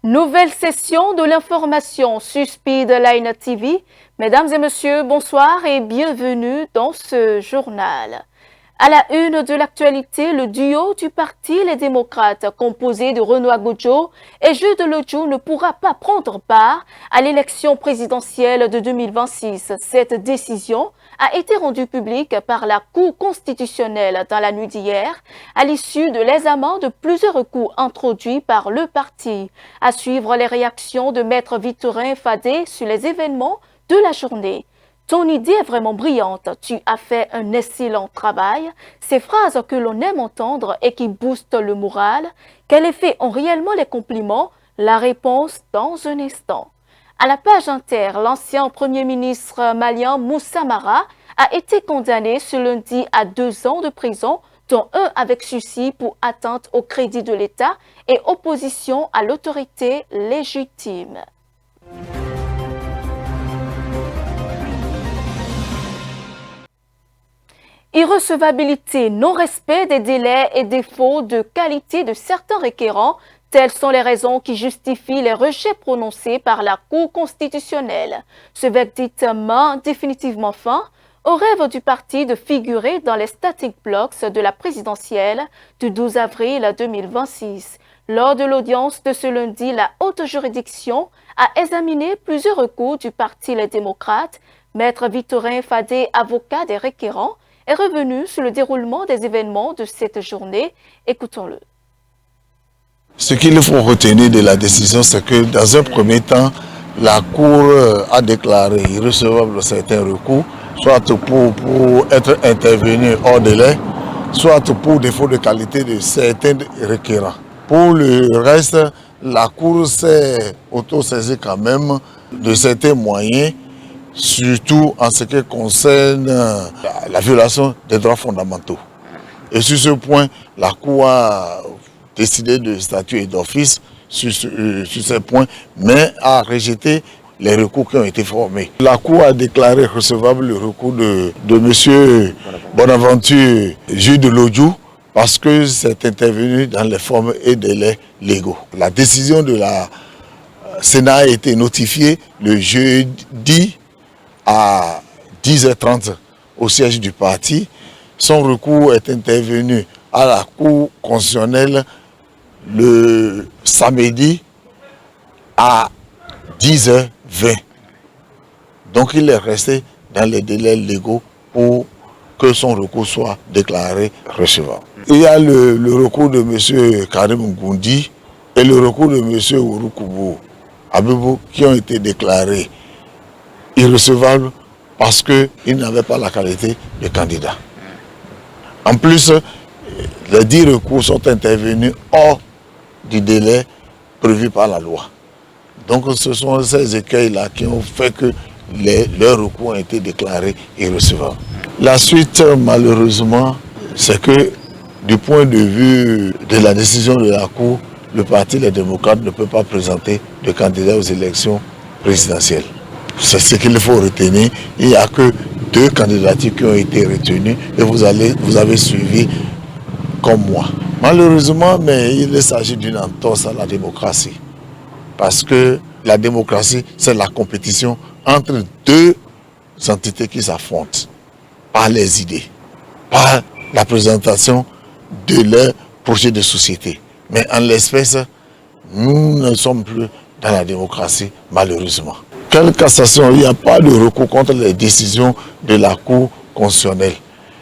Nouvelle session de l'information sur Speedline TV. Mesdames et messieurs, bonsoir et bienvenue dans ce journal. À la une de l'actualité, le duo du Parti Les Démocrates, composé de Renaud Agbojo et Jude Lodjo, ne pourra pas prendre part à l'élection présidentielle de 2026. Cette décision a été rendue publique par la Cour constitutionnelle dans la nuit d'hier, à l'issue de l'examen de plusieurs recours introduits par le parti. À suivre les réactions de Maître Victorin Fadé sur les événements de la journée. Ton idée est vraiment brillante, tu as fait un excellent travail. Ces phrases que l'on aime entendre et qui boostent le moral, quel effet ont réellement les compliments? La réponse dans un instant. À la page Inter, l'ancien Premier ministre malien Moussa Mara a été condamné ce lundi à 2 ans de prison, dont 1 avec sursis pour atteinte au crédit de l'État et opposition à l'autorité légitime. Irrecevabilité, non-respect des délais et défaut de qualité de certains requérants, telles sont les raisons qui justifient les rejets prononcés par la Cour constitutionnelle. Ce verdict met définitivement fin au rêve du parti de figurer dans les starting blocks de la présidentielle du 12 avril 2026. Lors de l'audience de ce lundi, la haute juridiction a examiné plusieurs recours du Parti Les Démocrates. Maître Victorin Fadé, avocat des requérants, est revenu sur le déroulement des événements de cette journée. Écoutons-le. Ce qu'il faut retenir de la décision, c'est que dans un premier temps, la Cour a déclaré irrecevable certains recours, soit pour être intervenu hors délai, soit pour défaut de qualité de certains requérants. Pour le reste, la Cour s'est auto-saisie quand même de certains moyens, surtout en ce qui concerne la violation des droits fondamentaux. Et sur ce point, la Cour a décidé de statuer d'office sur ces points, mais a rejeté les recours qui ont été formés. La Cour a déclaré recevable le recours de M. Bonaventure Jude Lodjo parce que c'est intervenu dans les formes et délais légaux. La décision de la Sénat a été notifiée le jeudi à 10h30 au siège du parti. Son recours est intervenu à la Cour constitutionnelle le samedi à 10h20. Donc il est resté dans les délais légaux pour que son recours soit déclaré recevable. Il y a le recours de M. Karim Ngoundi et le recours de M. Ouroukoubou Abibou qui ont été déclarés irrecevables parce qu'ils n'avaient pas la qualité de candidat. En plus, les 10 recours sont intervenus hors du délai prévu par la loi. Donc ce sont ces écueils-là qui ont fait que leurs recours ont été déclarés irrecevables. La suite, malheureusement, c'est que du point de vue de la décision de la Cour, le Parti Les Démocrates ne peut pas présenter de candidat aux élections présidentielles. C'est ce qu'il faut retenir. Il n'y a que 2 candidatures qui ont été retenues et vous avez suivi comme moi. Malheureusement, mais il s'agit d'une entorse à la démocratie. Parce que la démocratie, c'est la compétition entre 2 entités qui s'affrontent par les idées, par la présentation de leur projet de société. Mais en l'espèce, nous ne sommes plus dans la démocratie, malheureusement. Quelle cassation? Il n'y a pas de recours contre les décisions de la Cour constitutionnelle.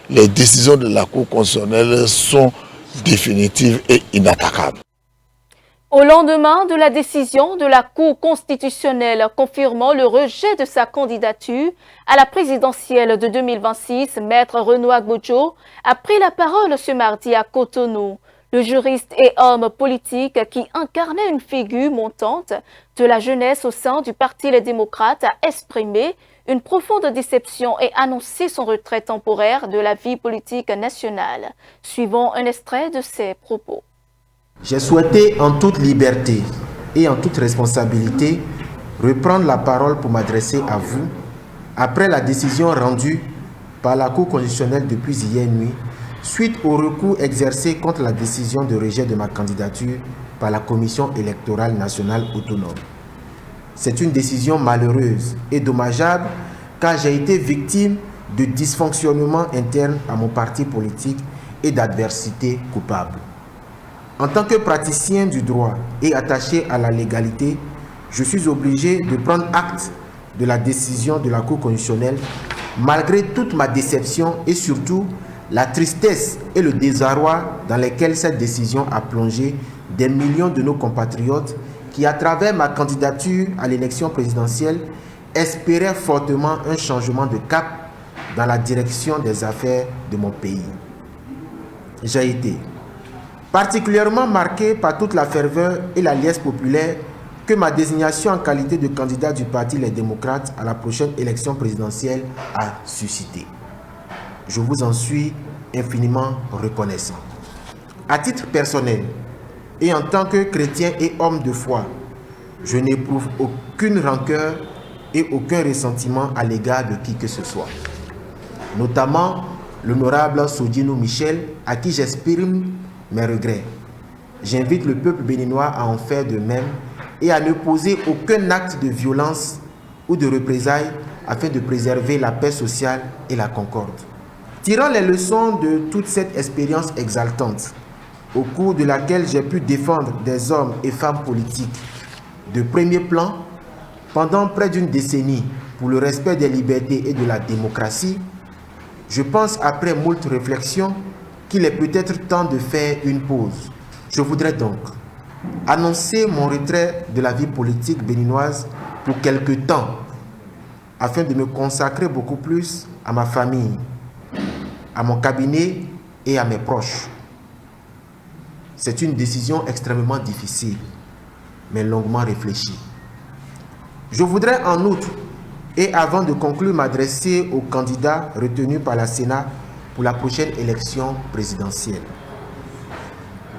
Les décisions de la Cour constitutionnelle sont définitives et inattaquables. Au lendemain de la décision de la Cour constitutionnelle confirmant le rejet de sa candidature à la présidentielle de 2026, Maître Renaud Agbojo a pris la parole ce mardi à Cotonou. Le juriste et homme politique qui incarnait une figure montante de la jeunesse au sein du Parti Les Démocrates a exprimé une profonde déception et annoncé son retrait temporaire de la vie politique nationale. Suivons un extrait de ses propos. J'ai souhaité en toute liberté et en toute responsabilité reprendre la parole pour m'adresser à vous après la décision rendue par la Cour constitutionnelle depuis hier nuit suite au recours exercé contre la décision de rejet de ma candidature par la Commission électorale nationale autonome. C'est une décision malheureuse et dommageable car j'ai été victime de dysfonctionnements internes à mon parti politique et d'adversités coupables. En tant que praticien du droit et attaché à la légalité, je suis obligé de prendre acte de la décision de la Cour constitutionnelle malgré toute ma déception et surtout la tristesse et le désarroi dans lesquels cette décision a plongé des millions de nos compatriotes qui, à travers ma candidature à l'élection présidentielle, espéraient fortement un changement de cap dans la direction des affaires de mon pays. J'ai été particulièrement marqué par toute la ferveur et la liesse populaire que ma désignation en qualité de candidat du Parti Les Démocrates à la prochaine élection présidentielle a suscité. Je vous en suis infiniment reconnaissant. À titre personnel et en tant que chrétien et homme de foi, je n'éprouve aucune rancœur et aucun ressentiment à l'égard de qui que ce soit. Notamment l'honorable Sodino Michel, à qui j'exprime mes regrets. J'invite le peuple béninois à en faire de même et à ne poser aucun acte de violence ou de représailles afin de préserver la paix sociale et la concorde. Tirant les leçons de toute cette expérience exaltante, au cours de laquelle j'ai pu défendre des hommes et femmes politiques de premier plan pendant près d'une décennie pour le respect des libertés et de la démocratie, je pense après moult réflexions qu'il est peut-être temps de faire une pause. Je voudrais donc annoncer mon retrait de la vie politique béninoise pour quelque temps afin de me consacrer beaucoup plus à ma famille, à mon cabinet et à mes proches. C'est une décision extrêmement difficile, mais longuement réfléchie. Je voudrais en outre, et avant de conclure, m'adresser aux candidats retenus par la Sénat pour la prochaine élection présidentielle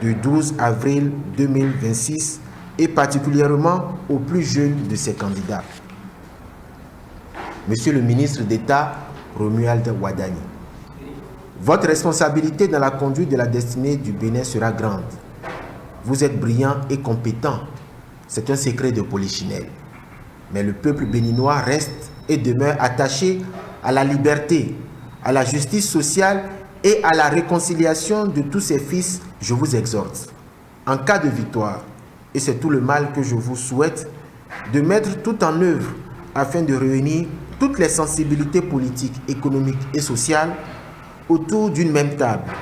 du 12 avril 2026 et particulièrement aux plus jeunes de ces candidats. Monsieur le ministre d'État Romuald Wadani, votre responsabilité dans la conduite de la destinée du Bénin sera grande. Vous êtes brillant et compétent. C'est un secret de polichinelle. Mais le peuple béninois reste et demeure attaché à la liberté, à la justice sociale et à la réconciliation de tous ses fils. Je vous exhorte, en cas de victoire, et c'est tout le mal que je vous souhaite, de mettre tout en œuvre afin de réunir toutes les sensibilités politiques, économiques et sociales autour d'une même table.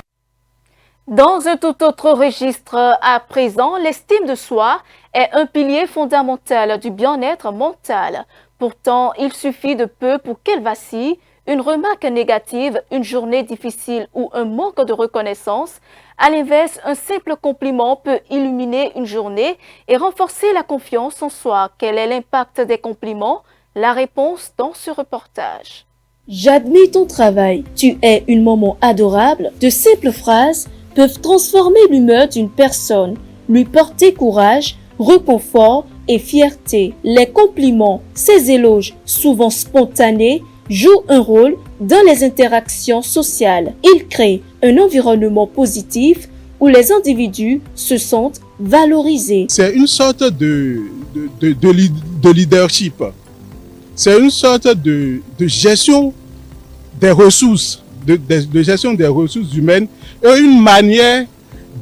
Dans un tout autre registre à présent, l'estime de soi est un pilier fondamental du bien-être mental. Pourtant, il suffit de peu pour qu'elle vacille. Une remarque négative, une journée difficile ou un manque de reconnaissance. À l'inverse, un simple compliment peut illuminer une journée et renforcer la confiance en soi. Quel est l'impact des compliments? La réponse dans ce reportage. J'admire ton travail. Tu es une maman adorable. De simples phrases peuvent transformer l'humeur d'une personne, lui porter courage, réconfort et fierté. Les compliments, ces éloges souvent spontanés, jouent un rôle dans les interactions sociales. Ils créent un environnement positif où les individus se sentent valorisés. C'est une sorte de leadership. C'est une sorte de gestion des ressources, de gestion des ressources humaines et une manière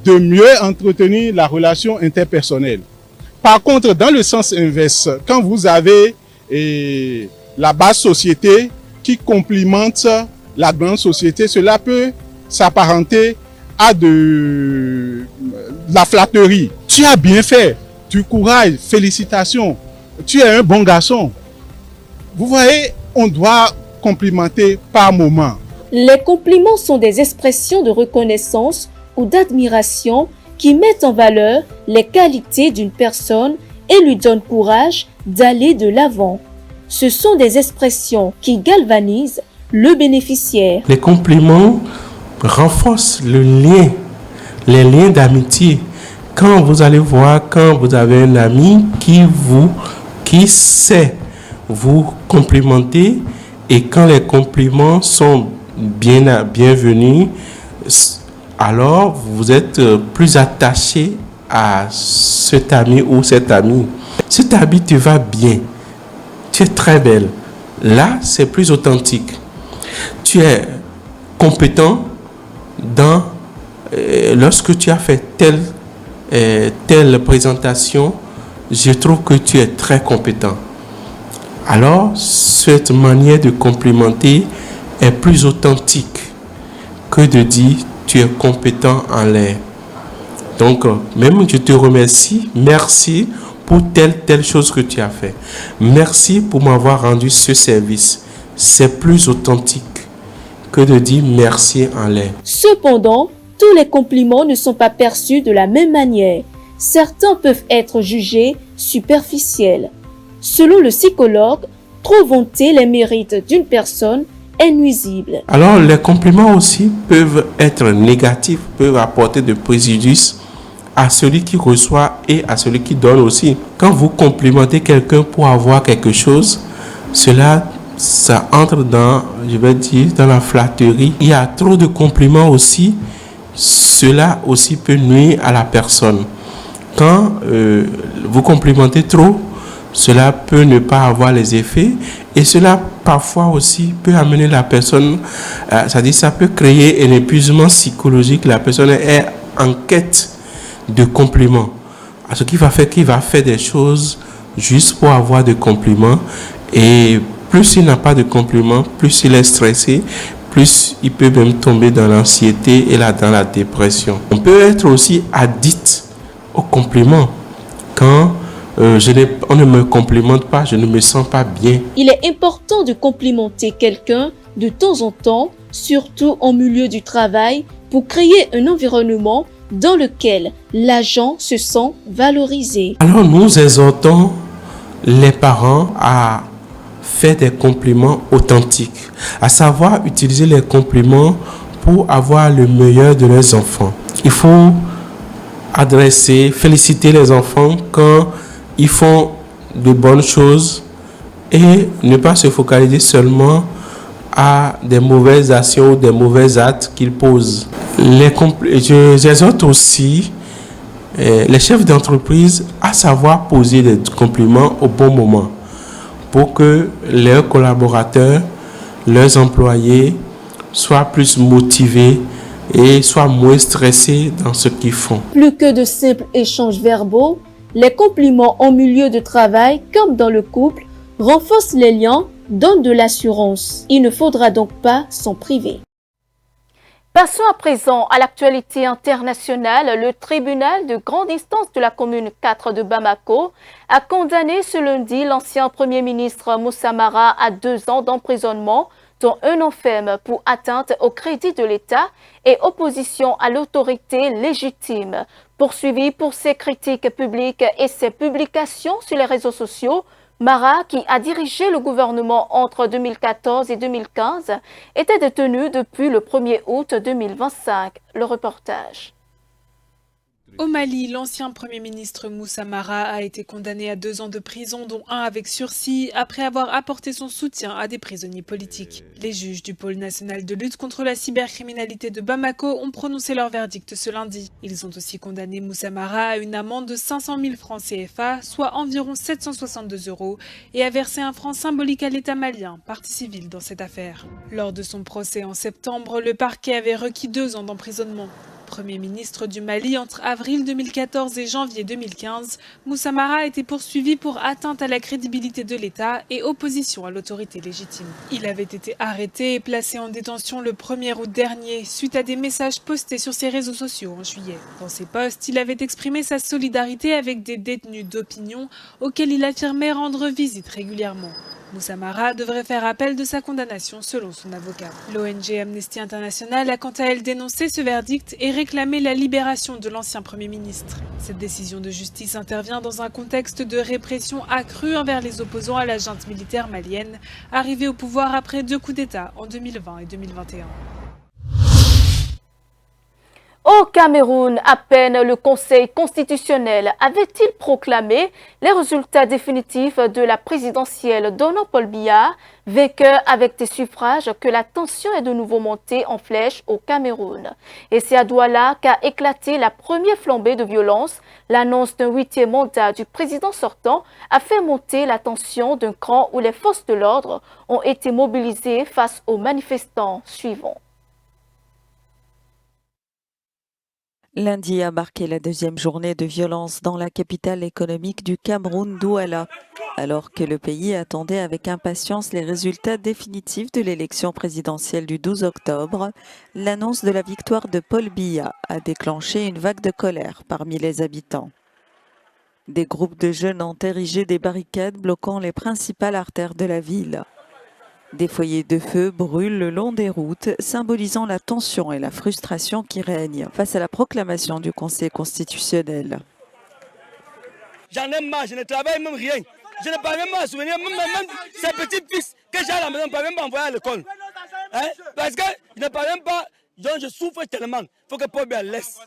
de mieux entretenir la relation interpersonnelle. Par contre, dans le sens inverse, quand vous avez la basse société qui complimente la grande société, cela peut s'apparenter à de la flatterie. Tu as bien fait, du courage, félicitations, tu es un bon garçon. Vous voyez, on doit complimenter par moment. Les compliments sont des expressions de reconnaissance ou d'admiration qui mettent en valeur les qualités d'une personne et lui donnent courage d'aller de l'avant. Ce sont des expressions qui galvanisent le bénéficiaire. Les compliments renforcent les liens d'amitié. Quand vous allez voir, quand vous avez un ami qui sait vous complimenter, et quand les compliments sont bienvenus, alors vous êtes plus attaché à cet ami ou cette amie, cet habit te va bien, tu es très belle. Là, c'est plus authentique. Tu es compétent dans lorsque tu as fait telle présentation, je trouve que tu es très compétent. Alors, cette manière de complimenter est plus authentique que de dire tu es compétent en l'air. Donc, même je te remercie, merci pour telle chose que tu as fait. Merci pour m'avoir rendu ce service. C'est plus authentique que de dire merci en l'air. Cependant, tous les compliments ne sont pas perçus de la même manière. Certains peuvent être jugés superficiels. Selon le psychologue, trop vanter les mérites d'une personne est nuisible. Alors, les compliments aussi peuvent être négatifs, peuvent apporter de préjudice à celui qui reçoit et à celui qui donne aussi. Quand vous complimentez quelqu'un pour avoir quelque chose, ça entre dans, je vais dire, dans la flatterie. Il y a trop de compliments aussi, cela aussi peut nuire à la personne. Quand vous complimentez trop, cela peut ne pas avoir les effets et cela parfois aussi peut amener la personne, c'est-à-dire ça peut créer un épuisement psychologique. La personne est en quête de compliments. Ce qui va faire qu'il va faire des choses juste pour avoir des compliments et plus il n'a pas de compliments, plus il est stressé, plus il peut même tomber dans l'anxiété et dans la dépression. On peut être aussi addict aux compliments. Quand on ne me complimente pas, je ne me sens pas bien. Il est important de complimenter quelqu'un de temps en temps, surtout en milieu du travail, pour créer un environnement dans lequel l'agent se sent valorisé. Alors nous exhortons les parents à faire des compliments authentiques, à savoir utiliser les compliments pour avoir le meilleur de leurs enfants. Il faut féliciter les enfants quand ils font de bonnes choses et ne pas se focaliser seulement à des mauvaises actions ou des mauvais actes qu'ils posent. J'exhorte aussi les chefs d'entreprise à savoir poser des compliments au bon moment pour que leurs collaborateurs, leurs employés soient plus motivés et soient moins stressés dans ce qu'ils font. Plus que de simples échanges verbaux, les compliments en milieu de travail comme dans le couple renforcent les liens, donnent de l'assurance. Il ne faudra donc pas s'en priver. Passons à présent à l'actualité internationale. Le tribunal de grande instance de la commune 4 de Bamako a condamné ce lundi l'ancien premier ministre Moussa Mara à 2 ans d'emprisonnement, dont 1 an ferme pour atteinte au crédit de l'État et opposition à l'autorité légitime. Poursuivi pour ses critiques publiques et ses publications sur les réseaux sociaux, Mara, qui a dirigé le gouvernement entre 2014 et 2015, était détenu depuis le 1er août 2025. Le reportage. Au Mali, l'ancien Premier ministre Moussa Mara a été condamné à 2 ans de prison, dont 1 avec sursis, après avoir apporté son soutien à des prisonniers politiques. Les juges du pôle national de lutte contre la cybercriminalité de Bamako ont prononcé leur verdict ce lundi. Ils ont aussi condamné Moussa Mara à une amende de 500 000 francs CFA, soit environ 762 €, et à verser un franc symbolique à l'État malien, partie civile dans cette affaire. Lors de son procès en septembre, le parquet avait requis 2 ans d'emprisonnement. Premier ministre du Mali entre avril 2014 et janvier 2015, Moussa Mara a été poursuivi pour atteinte à la crédibilité de l'État et opposition à l'autorité légitime. Il avait été arrêté et placé en détention le 1er août dernier suite à des messages postés sur ses réseaux sociaux en juillet. Dans ses posts, il avait exprimé sa solidarité avec des détenus d'opinion auxquels il affirmait rendre visite régulièrement. Moussa Mara devrait faire appel de sa condamnation selon son avocat. L'ONG Amnesty International a quant à elle dénoncé ce verdict et réclamé la libération de l'ancien Premier ministre. Cette décision de justice intervient dans un contexte de répression accrue envers les opposants à la junte militaire malienne, arrivée au pouvoir après 2 coups d'État en 2020 et 2021. Au Au Cameroun, à peine le Conseil constitutionnel avait-il proclamé les résultats définitifs de la présidentielle donnant Paul Biya, vainqueur avec des suffrages, que la tension est de nouveau montée en flèche au Cameroun. Et c'est à Douala qu'a éclaté la première flambée de violence. L'annonce d'un 8e mandat du président sortant a fait monter la tension d'un cran où les forces de l'ordre ont été mobilisées face aux manifestants suivants. Lundi a marqué la deuxième journée de violence dans la capitale économique du Cameroun, Douala, alors que le pays attendait avec impatience les résultats définitifs de l'élection présidentielle du 12 octobre. L'annonce de la victoire de Paul Biya a déclenché une vague de colère parmi les habitants. Des groupes de jeunes ont érigé des barricades bloquant les principales artères de la ville. Des foyers de feu brûlent le long des routes, symbolisant la tension et la frustration qui règnent face à la proclamation du Conseil constitutionnel. J'en ai marre, je ne travaille même rien. Je ne peux même pas souvenir, même ces petits fils que j'ai à la maison, je ne peux même pas envoyer à l'école. Hein? Parce que je ne peux même pas, donc je souffre tellement. Il faut que Paul Biya laisse.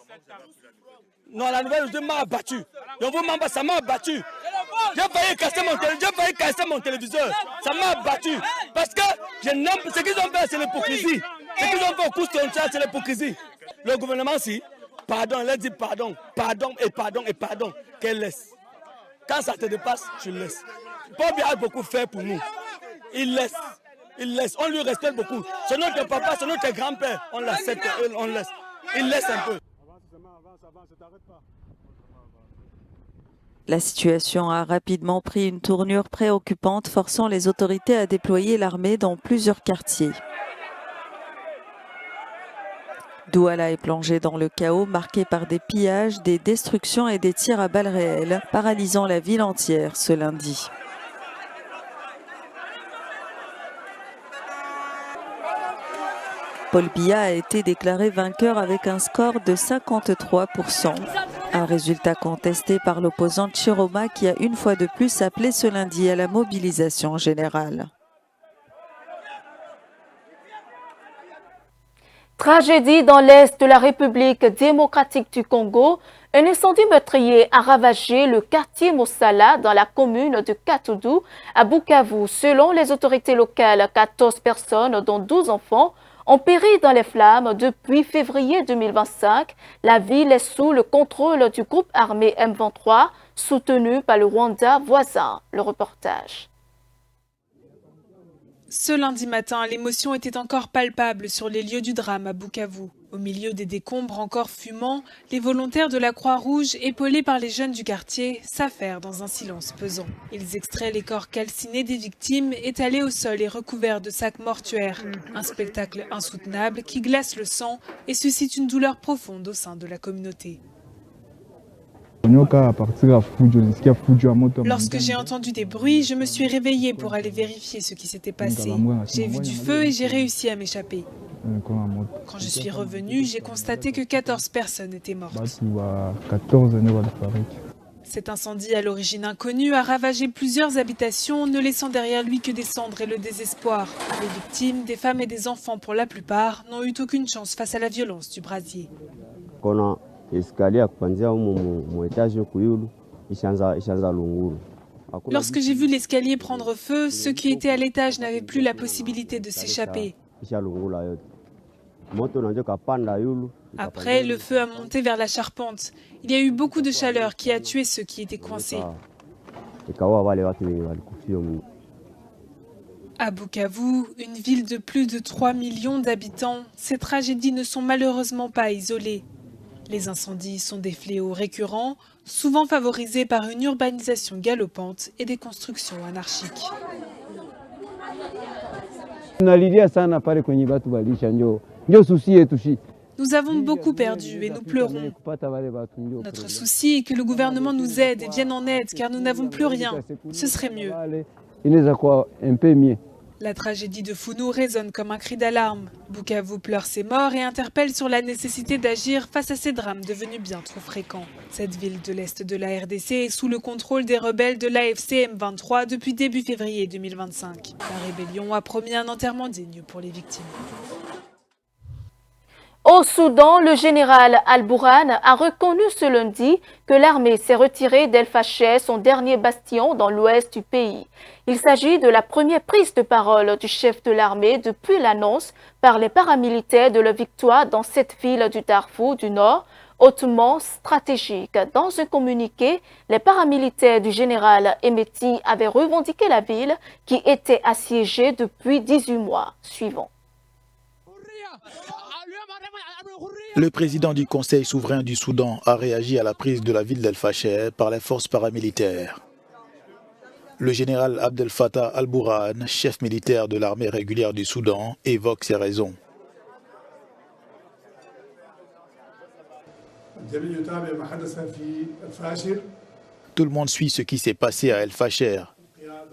Non, la nouvelle m'a abattu. Ça m'a abattu. J'ai failli casser mon téléviseur. Ça m'a abattu. Parce que je n'aime ce qu'ils ont fait, c'est l'hypocrisie. Ce qu'ils ont fait au cours de c'est l'hypocrisie. Le gouvernement, si, pardon, elle dit pardon, pardon et pardon et pardon, qu'elle laisse. Quand ça te dépasse, tu laisses. Paul Biya a beaucoup fait pour nous. Il laisse. Il laisse. On lui respecte beaucoup. C'est notre papa, c'est notre grand-père. On l'accepte, on laisse. Il laisse un peu. La situation a rapidement pris une tournure préoccupante, forçant les autorités à déployer l'armée dans plusieurs quartiers. Douala est plongé dans le chaos, marqué par des pillages, des destructions et des tirs à balles réelles, paralysant la ville entière ce lundi. Paul Biya a été déclaré vainqueur avec un score de 53%, un résultat contesté par l'opposant Chiroma qui a une fois de plus appelé ce lundi à la mobilisation générale. Tragédie dans l'est de la République démocratique du Congo. Un incendie meurtrier a ravagé le quartier Mosala dans la commune de Katoudou à Bukavu. Selon les autorités locales, 14 personnes, dont 12 enfants, ont péri dans les flammes depuis février 2025. La ville est sous le contrôle du groupe armé M23, soutenu par le Rwanda voisin. Le reportage. Ce lundi matin, l'émotion était encore palpable sur les lieux du drame à Bukavu. Au milieu des décombres encore fumants, les volontaires de la Croix-Rouge, épaulés par les jeunes du quartier, s'affairent dans un silence pesant. Ils extraient les corps calcinés des victimes, étalés au sol et recouverts de sacs mortuaires. Un spectacle insoutenable qui glace le sang et suscite une douleur profonde au sein de la communauté. Lorsque j'ai entendu des bruits, je me suis réveillée pour aller vérifier ce qui s'était passé. J'ai vu du feu et j'ai réussi à m'échapper. Quand je suis revenue, j'ai constaté que 14 personnes étaient mortes. Cet incendie à l'origine inconnue a ravagé plusieurs habitations, ne laissant derrière lui que des cendres et le désespoir. Les victimes, des femmes et des enfants pour la plupart, n'ont eu aucune chance face à la violence du brasier. Lorsque j'ai vu l'escalier prendre feu, ceux qui étaient à l'étage n'avaient plus la possibilité de s'échapper. Après, le feu a monté vers la charpente. Il y a eu beaucoup de chaleur qui a tué ceux qui étaient coincés. À Bukavu, une ville de plus de 3 millions d'habitants, ces tragédies ne sont malheureusement pas isolées. Les incendies sont des fléaux récurrents, souvent favorisés par une urbanisation galopante et des constructions anarchiques. Nous avons beaucoup perdu et nous pleurons. Notre souci est que le gouvernement nous aide et vienne en aide car nous n'avons plus rien. Ce serait mieux. La tragédie de Founou résonne comme un cri d'alarme. Bukavu pleure ses morts et interpelle sur la nécessité d'agir face à ces drames devenus bien trop fréquents. Cette ville de l'Est de la RDC est sous le contrôle des rebelles de l'AFC M23 depuis début février 2025. La rébellion a promis un enterrement digne pour les victimes. Au Soudan, le général Al-Bourhan a reconnu ce lundi que l'armée s'est retirée d'El Fasher, son dernier bastion dans l'ouest du pays. Il s'agit de la première prise de parole du chef de l'armée depuis l'annonce par les paramilitaires de leur victoire dans cette ville du Darfour du Nord, hautement stratégique. Dans un communiqué, les paramilitaires du général Hemeti avaient revendiqué la ville qui était assiégée depuis 18 mois. Suivant. Le président du Conseil souverain du Soudan a réagi à la prise de la ville d'El Fasher par les forces paramilitaires. Le général Abdel Fattah Al-Bourhan, chef militaire de l'armée régulière du Soudan, évoque ses raisons. Tout le monde suit ce qui s'est passé à El Fasher.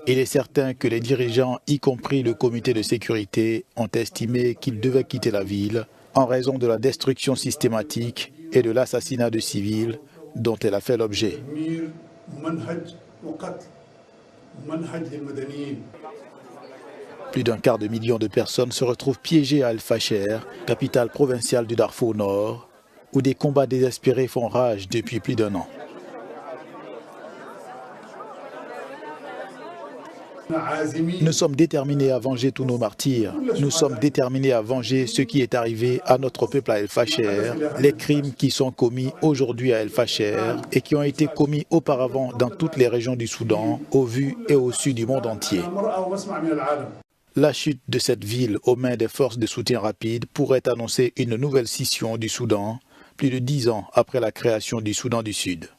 Il est certain que les dirigeants, y compris le comité de sécurité, ont estimé qu'ils devaient quitter la ville en raison de la destruction systématique et de l'assassinat de civils dont elle a fait l'objet. Plus d'un quart de million de personnes se retrouvent piégées à El Fasher, capitale provinciale du Darfour Nord, où des combats désespérés font rage depuis plus d'un an. Nous sommes déterminés à venger tous nos martyrs. Nous sommes déterminés à venger ce qui est arrivé à notre peuple à El Fasher, les crimes qui sont commis aujourd'hui à El Fasher et qui ont été commis auparavant dans toutes les régions du Soudan, au vu et au su du monde entier. La chute de cette ville aux mains des forces de soutien rapide pourrait annoncer une nouvelle scission du Soudan, plus de 10 ans après la création du Soudan du Sud.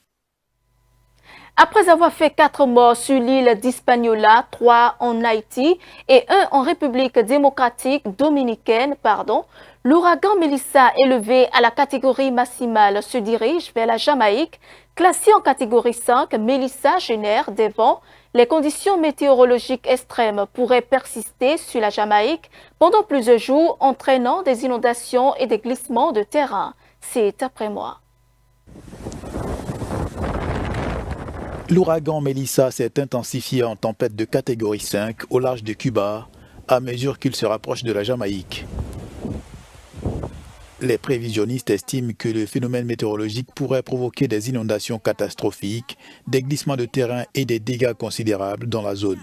Après avoir fait 4 morts sur l'île d'Hispaniola, 3 en Haïti et 1 en République démocratique dominicaine, l'ouragan Melissa, élevé à la catégorie maximale, se dirige vers la Jamaïque. Classée en catégorie 5, Melissa génère des vents. Les conditions météorologiques extrêmes pourraient persister sur la Jamaïque pendant plusieurs jours, entraînant des inondations et des glissements de terrain. C'est après moi. L'ouragan Melissa s'est intensifié en tempête de catégorie 5 au large de Cuba à mesure qu'il se rapproche de la Jamaïque. Les prévisionnistes estiment que le phénomène météorologique pourrait provoquer des inondations catastrophiques, des glissements de terrain et des dégâts considérables dans la zone.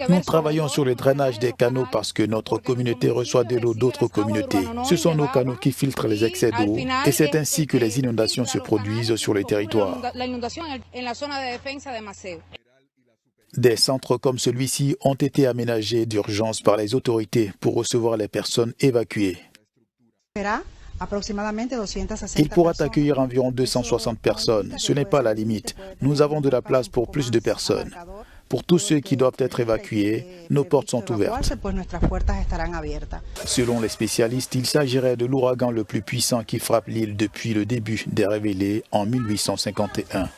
Nous travaillons sur le drainage des canaux parce que notre communauté reçoit de l'eau d'autres communautés. Ce sont nos canaux qui filtrent les excès d'eau et c'est ainsi que les inondations se produisent sur le territoire. Des centres comme celui-ci ont été aménagés d'urgence par les autorités pour recevoir les personnes évacuées. Il pourra accueillir environ 260 personnes. Ce n'est pas la limite. Nous avons de la place pour plus de personnes. Pour tous ceux qui doivent être évacués, nos portes sont ouvertes. Selon les spécialistes, il s'agirait de l'ouragan le plus puissant qui frappe l'île depuis le début des révélés en 1851.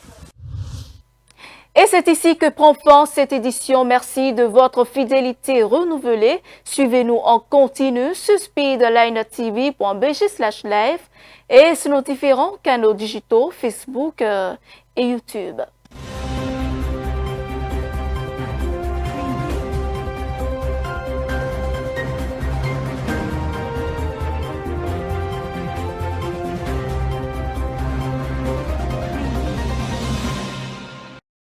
Et c'est ici que prend fin cette édition. Merci de votre fidélité renouvelée. Suivez-nous en continu sur speedlinetv.bg/live et sur nos différents canaux digitaux Facebook et YouTube.